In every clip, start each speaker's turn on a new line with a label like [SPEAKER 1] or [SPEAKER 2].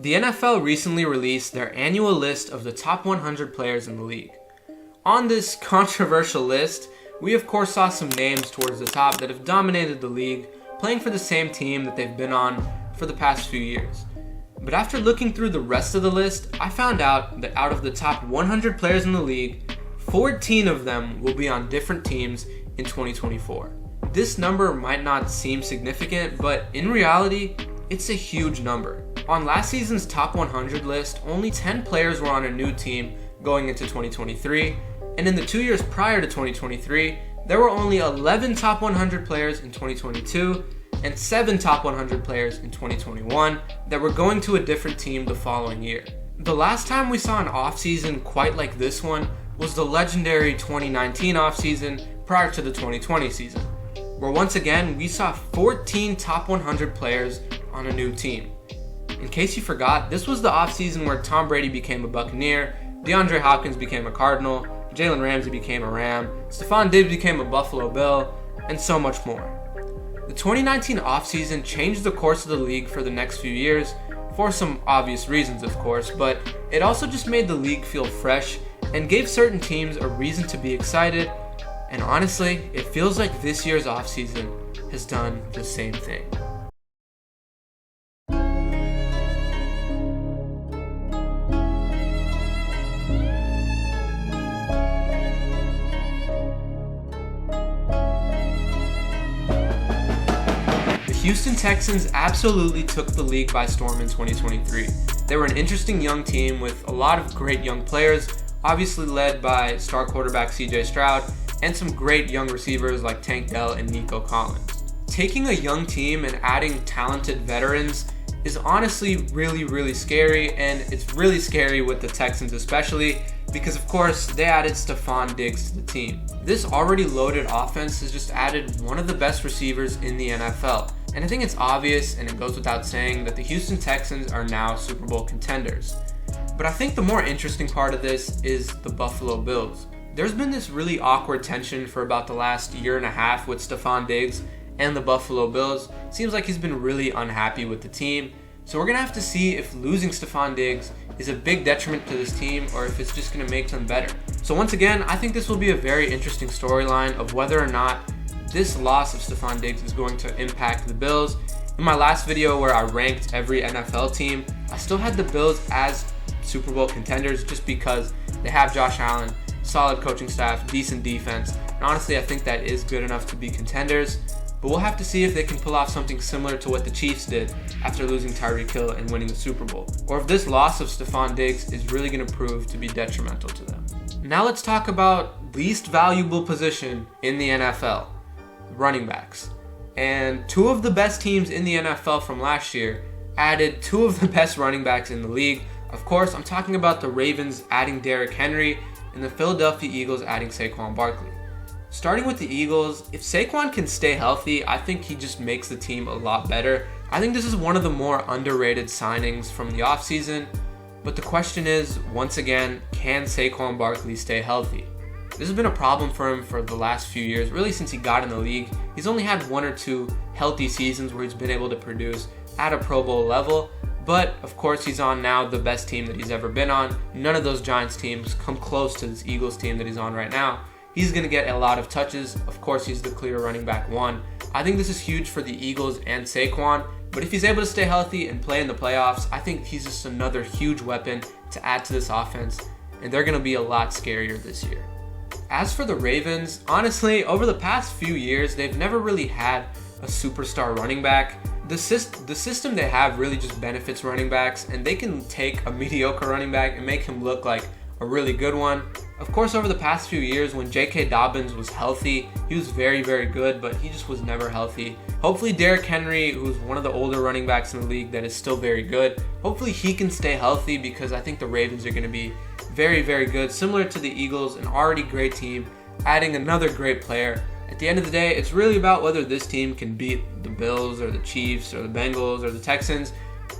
[SPEAKER 1] The NFL recently released their annual list of the top 100 players in the league. On this controversial list, we of course saw some names towards the top that have dominated the league, playing for the same team that they've been on for the past few years. But after looking through the rest of the list, I found out that out of the top 100 players in the league, 14 of them will be on different teams in 2024. This number might not seem significant, but in reality, it's a huge number. On last season's top 100 list, only 10 players were on a new team going into 2023, and in the 2 years prior to 2023, there were only 11 top 100 players in 2022 and 7 top 100 players in 2021 that were going to a different team the following year. The last time we saw an offseason quite like this one was the legendary 2019 offseason prior to the 2020 season, where once again we saw 14 top 100 players on a new team. In case you forgot, this was the offseason where Tom Brady became a Buccaneer, DeAndre Hopkins became a Cardinal, Jalen Ramsey became a Ram, Stefon Diggs became a Buffalo Bill, and so much more. The 2019 offseason changed the course of the league for the next few years, for some obvious reasons of course, but it also just made the league feel fresh and gave certain teams a reason to be excited, and honestly, it feels like this year's offseason has done the same thing. Houston Texans absolutely took the league by storm in 2023. They were an interesting young team with a lot of great young players, obviously led by star quarterback CJ Stroud, and some great young receivers like Tank Dell and Nico Collins. Taking a young team and adding talented veterans is honestly really scary, and it's really scary with the Texans especially because of course they added Stefon Diggs to the team. This already loaded offense has just added one of the best receivers in the NFL. And I think it's obvious, and it goes without saying, that the Houston Texans are now Super Bowl contenders. But I think the more interesting part of this is the Buffalo Bills. There's been this really awkward tension for about the last year and a half with Stefon Diggs and the Buffalo Bills. Seems like he's been really unhappy with the team. So we're going to have to see if losing Stefon Diggs is a big detriment to this team or if it's just going to make them better. So once again, I think this will be a very interesting storyline of whether or not this loss of Stefon Diggs is going to impact the Bills. In my last video where I ranked every NFL team, I still had the Bills as Super Bowl contenders just because they have Josh Allen, solid coaching staff, decent defense, and honestly I think that is good enough to be contenders. But we'll have to see if they can pull off something similar to what the Chiefs did after losing Tyreek Hill and winning the Super Bowl, or if this loss of Stefon Diggs is really going to prove to be detrimental to them. Now let's talk about least valuable position in the NFL. Running backs. And two of the best teams in the NFL from last year added two of the best running backs in the league. Of course, I'm talking about the Ravens adding Derrick Henry and the Philadelphia Eagles adding Saquon Barkley. Starting with the Eagles, if Saquon can stay healthy, I think he just makes the team a lot better. I think this is one of the more underrated signings from the offseason. But the question is, once again, can Saquon Barkley stay healthy? This has been a problem for him for the last few years, really since he got in the league. He's only had 1 or 2 healthy seasons where he's been able to produce at a Pro Bowl level, but of course he's on now the best team that he's ever been on. None of those Giants teams come close to this Eagles team that he's on right now. He's going to get a lot of touches. Of course he's the clear running back 1. I think this is huge for the Eagles and Saquon, but if he's able to stay healthy and play in the playoffs, I think he's just another huge weapon to add to this offense, and they're going to be a lot scarier this year. As for the Ravens, honestly, over the past few years, they've never really had a superstar running back. The system they have really just benefits running backs, and they can take a mediocre running back and make him look like a really good one. Of course, over the past few years, when J.K. Dobbins was healthy, he was very good, but he just was never healthy. Hopefully, Derrick Henry, who's one of the older running backs in the league that is still very good, hopefully he can stay healthy because I think the Ravens are going to be very good, similar to the Eagles, an already great team, adding another great player. At the end of the day, it's really about whether this team can beat the Bills or the Chiefs or the Bengals or the Texans.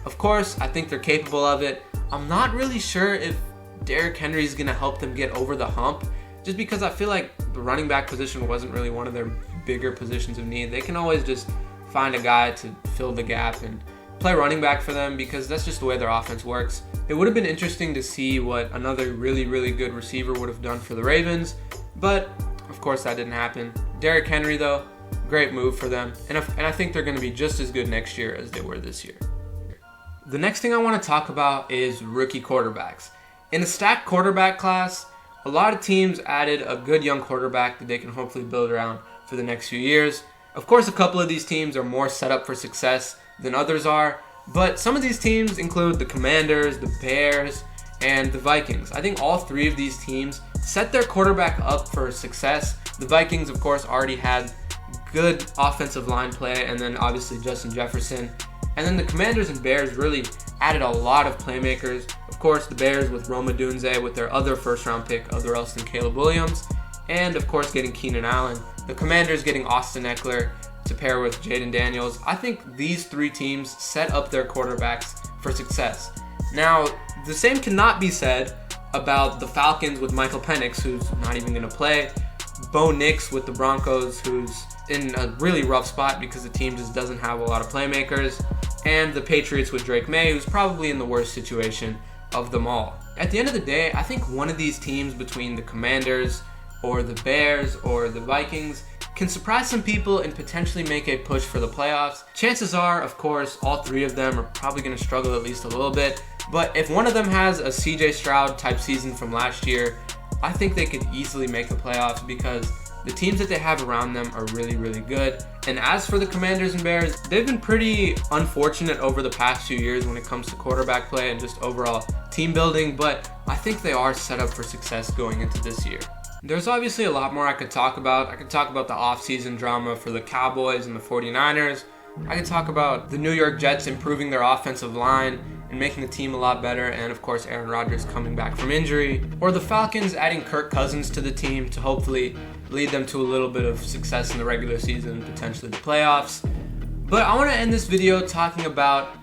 [SPEAKER 1] Of course, I think they're capable of it. I'm not really sure if Derrick Henry is going to help them get over the hump, just because I feel like the running back position wasn't really one of their bigger positions of need. They can always just find a guy to fill the gap and play running back for them because that's just the way their offense works. It would have been interesting to see what another really, really good receiver would have done for the Ravens, but of course that didn't happen. Derrick Henry, though, great move for them, and I think they're going to be just as good next year as they were this year. The next thing I want to talk about is rookie quarterbacks. In a stacked quarterback class, a lot of teams added a good young quarterback that they can hopefully build around for the next few years. Of course, a couple of these teams are more set up for success than others are, but some of these teams include the Commanders, the Bears, and the Vikings. I think all three of these teams set their quarterback up for success. The Vikings, of course, already had good offensive line play, and then obviously Justin Jefferson. And then the Commanders and Bears really added a lot of playmakers. Of course, the Bears with Rome Odunze with their other first-round pick, other else than Caleb Williams, and of course getting Keenan Allen. The Commanders getting Austin Eckler to pair with Jaden Daniels. I think these three teams set up their quarterbacks for success. Now, the same cannot be said about the Falcons with Michael Penix, who's not even going to play, Bo Nix with the Broncos, who's in a really rough spot because the team just doesn't have a lot of playmakers, and the Patriots with Drake May, who's probably in the worst situation of them all. At the end of the day, I think one of these teams between the Commanders or the Bears or the Vikings can surprise some people and potentially make a push for the playoffs. Chances are, of course, all three of them are probably going to struggle at least a little bit, but if one of them has a CJ Stroud type season from last year, I think they could easily make the playoffs because the teams that they have around them are really, really good. And as for the Commanders and Bears, they've been pretty unfortunate over the past few years when it comes to quarterback play and just overall team building, but I think they are set up for success going into this year. There's obviously a lot more I could talk about. I could talk about the offseason drama for the Cowboys and the 49ers. I could talk about the New York Jets improving their offensive line and making the team a lot better, and of course Aaron Rodgers coming back from injury, or the Falcons adding Kirk Cousins to the team to hopefully lead them to a little bit of success in the regular season, potentially the playoffs. But I want to end this video talking about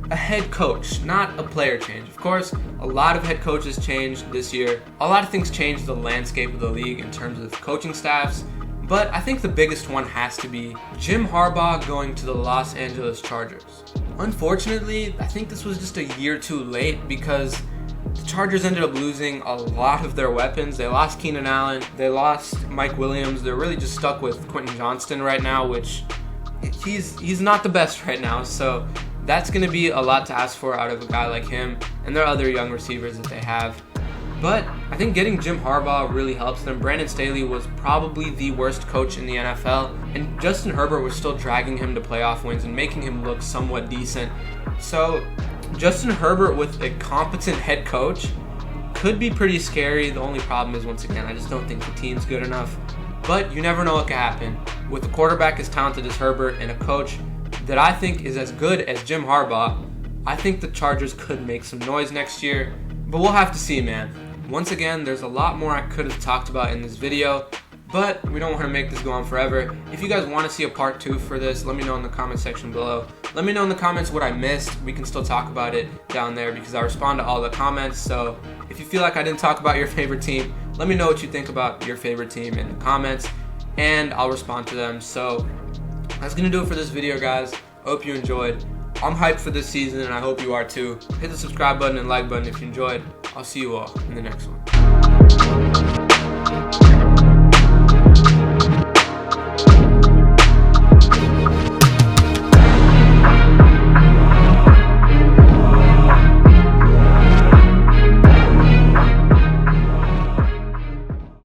[SPEAKER 1] a head coach, not a player change. Of course, a lot of head coaches changed this year. A lot of things changed the landscape of the league in terms of coaching staffs, but I think the biggest one has to be Jim Harbaugh going to the Los Angeles Chargers. Unfortunately, I think this was just a year too late because the Chargers ended up losing a lot of their weapons. They lost Keenan Allen, they lost Mike Williams. They're really just stuck with Quentin Johnston right now, which he's not the best right now. So that's going to be a lot to ask for out of a guy like him, and there are other young receivers that they have. But I think getting Jim Harbaugh really helps them. Brandon Staley was probably the worst coach in the NFL, and Justin Herbert was still dragging him to playoff wins and making him look somewhat decent. So Justin Herbert with a competent head coach could be pretty scary. The only problem is, once again, I just don't think the team's good enough. But you never know what could happen. With a quarterback as talented as Herbert and a coach that I think is as good as Jim Harbaugh, I think the Chargers could make some noise next year. But we'll have to see, man. Once again, there's a lot more I could have talked about in this video, but we don't want to make this go on forever. If you guys want to see a part 2 for this, let me know in the comment section below. Let me know in the comments what I missed. We can still talk about it down there because I respond to all the comments. So if you feel like I didn't talk about your favorite team, let me know what you think about your favorite team in the comments, and I'll respond to them. So that's going to do it for this video, guys. I hope you enjoyed. I'm hyped for this season, and I hope you are too. Hit the subscribe button and like button if you enjoyed. I'll see you all in the next one.